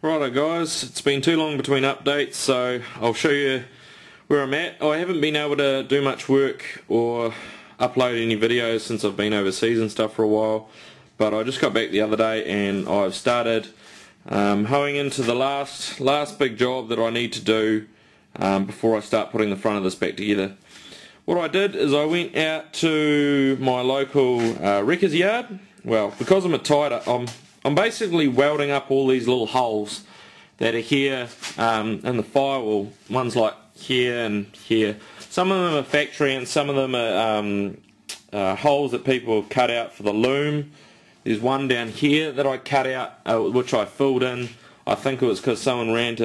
Righto guys, it's been too long between updates, so I'll show you where I'm at. I haven't been able to do much work or upload any videos since I've been overseas and stuff for a while, but I just got back the other day and I've started hoeing into the last big job that I need to do before I start putting the front of this back together. What I did is I went out to my local wrecker's yard. Well, because I'm a tighter, I'm basically welding up all these little holes that are here in the firewall. One's like here and here. Some of them are factory and some of them are holes that people have cut out for the loom. There's one down here that I cut out, which I filled in. I think it was because someone ran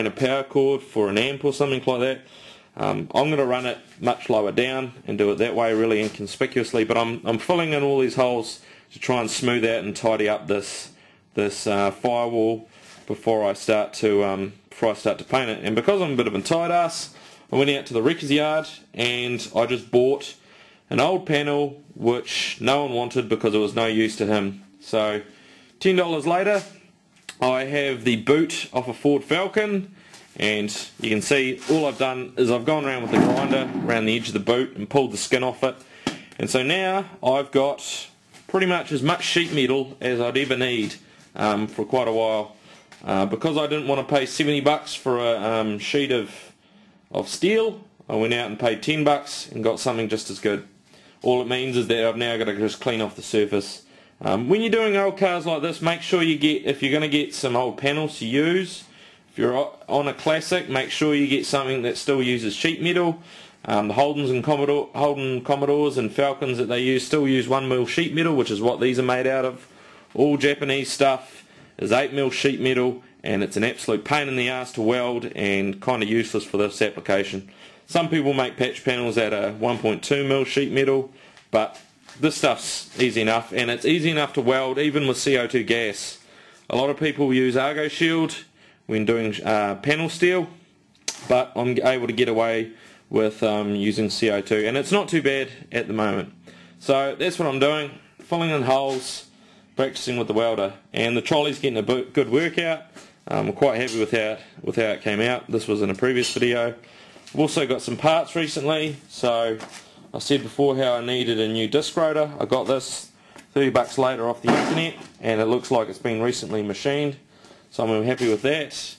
a power cord for an amp or something like that. I'm going to run it much lower down and do it that way, really inconspicuously. But I'm filling in all these holes to try and smooth out and tidy up this firewall before I start to paint it. And because I'm a bit of a tight ass, I went out to the wrecker's yard and I just bought an old panel which no one wanted because it was no use to him. So $10 later, I have the boot off a Ford Falcon, and you can see all I've done is I've gone around with the grinder around the edge of the boot and pulled the skin off it. And so now I've got pretty much as much sheet metal as I'd ever need for quite a while. Because I didn't want to pay $70 for a sheet of steel, I went out and paid $10 and got something just as good. All it means is that I've now got to just clean off the surface. When you're doing old cars like this, make sure you get, if you're going to get some old panels to use, if you're on a classic, make sure you get something that still uses sheet metal. The Holden Commodores and Falcons that they use still use 1mm sheet metal, which is what these are made out of. All Japanese stuff is 8mm sheet metal, and it's an absolute pain in the ass to weld and kind of useless for this application. Some people make patch panels out of 1.2mm sheet metal, but this stuff's easy enough, and it's easy enough to weld even with CO2 gas. A lot of people use Argo Shield when doing panel steel, but I'm able to get away with using CO2, and it's not too bad at the moment. So that's what I'm doing, filling in holes, practicing with the welder, and the trolley's getting a good workout. I'm quite happy with how it came out. This was in a previous video. I've also got some parts recently, so I said before how I needed a new disc rotor. I got this $30 later off the internet, and it looks like it's been recently machined, so I'm happy with that.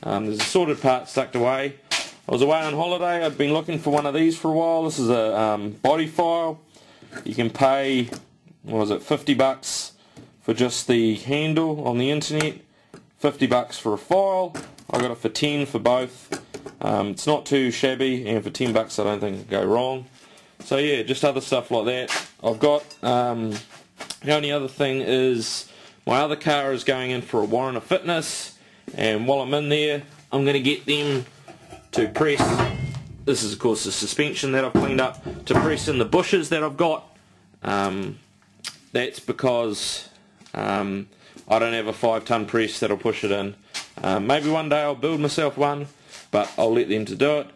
There's assorted parts tucked away. I was away on holiday. I'd been looking for one of these for a while. This is a body file. You can pay, what was it, $50 for just the handle on the internet, $50 for a file. I got it for 10 for both. It's not too shabby, and for $10 I don't think it could go wrong. So yeah, just other stuff like that. I've got, the only other thing is my other car is going in for a warrant of fitness, and while I'm in there I'm going to get them to press, this is of course the suspension that I've cleaned up, to press in the bushes that I've got. That's because I don't have a 5-ton press that'll push it in. Maybe one day I'll build myself one, but I'll let them to do it,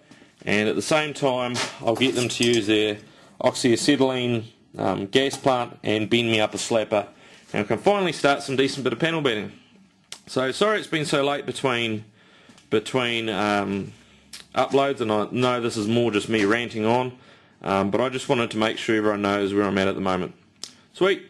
and at the same time I'll get them to use their oxyacetylene gas plant and bend me up a slapper, and I can finally start some decent bit of panel beating. So sorry it's been so late between uploads, and I know this is more just me ranting on, but I just wanted to make sure everyone knows where I'm at the moment. Sweet.